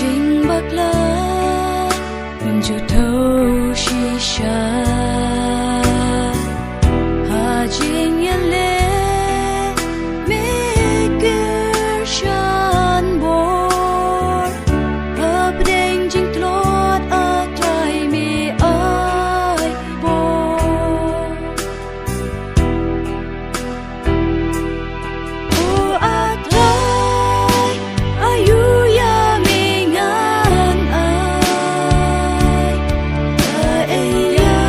trình bạc lá mình chưa thấu chi xa hà trình yên lệ mi kia chan bor hợp đen trình tlot a tay mi ai bor o a tay ayu ya mi ngan ai ta e ya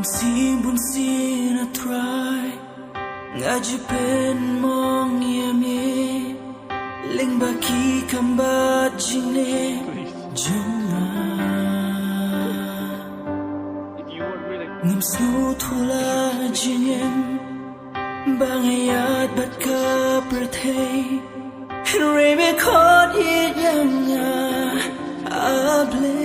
bunsi na try ngaji pen mong yami ling baki kamba jine juma ngam su thula jinem bangayat bat ka perthei Henry me khot yit yanga able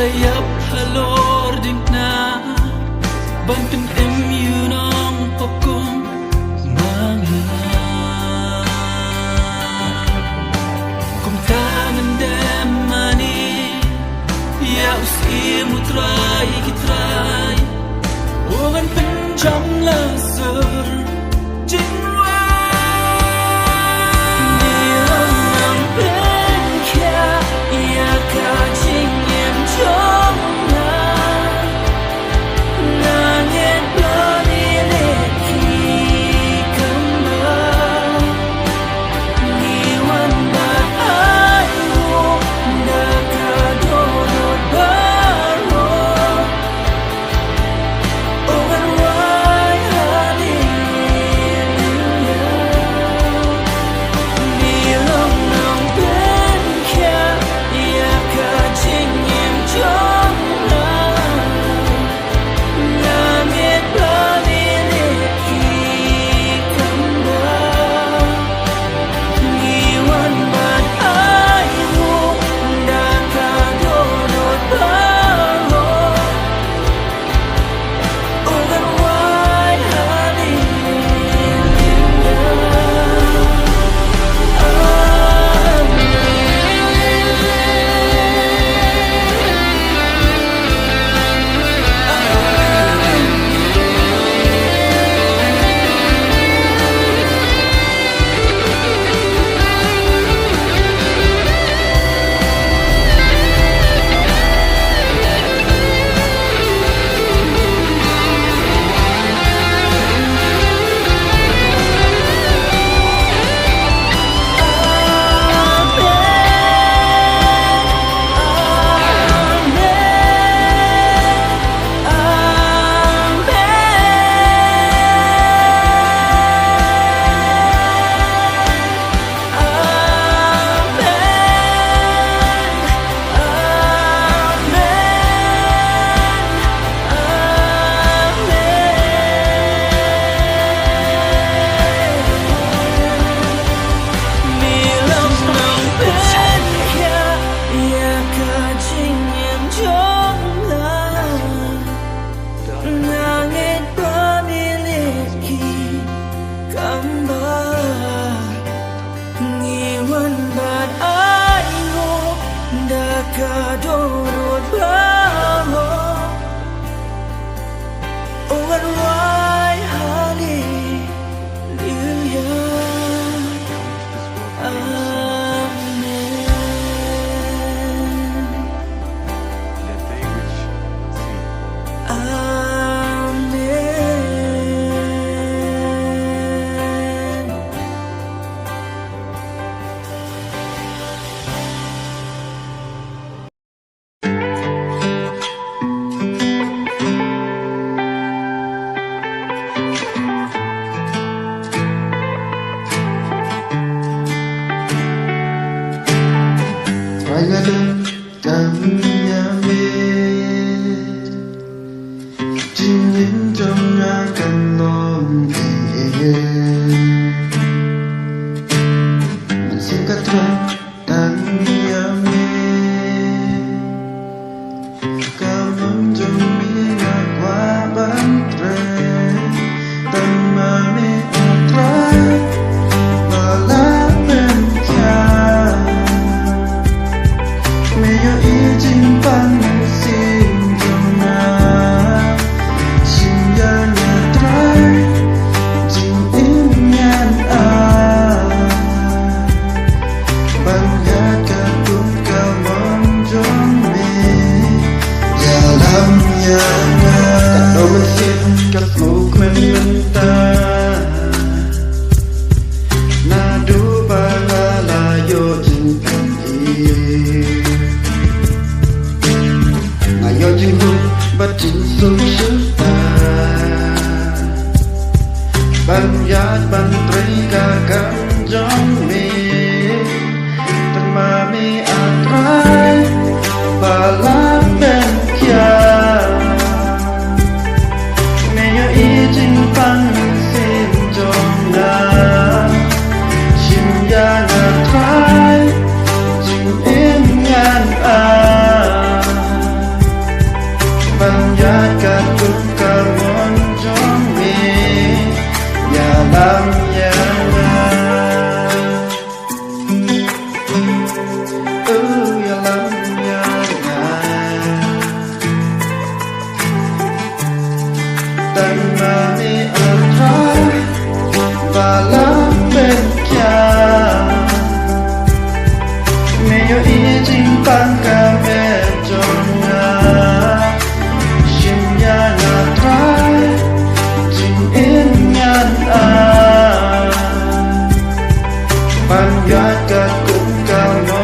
Yap halor din na bantun em yunong pokum mangla kum tangan dem mani ya usi mutrai kitrai wogan penjam laser jinwa nilang ben kya ya ka jing Ragalan kanyame Jinin trong ra cần lon Mình xin cắt ra kanyame Kamam trong mi na qua ban tre Tâm ma mi otra Bala bên kia Meyo izin pansin jona Sinyalnya try Jin inyan Bangga kadung kamon jombe Dalamnya Kau mesin kapuk mentah Nadu balalayo jingkan Ngayo jinghu batin susah Ban yat ban tri kakang jong me Tan mami atrai Balang ben kia Meyo izin pang sin jong na Sim ya na trai Jing in yan Banyak kadung kamon jong me Ya lam ya na Ya lam ya na Dan mami atrai Balang ben kia Meyo izin pang kame jong na Simyana try Jing inyan Panggata kung kamon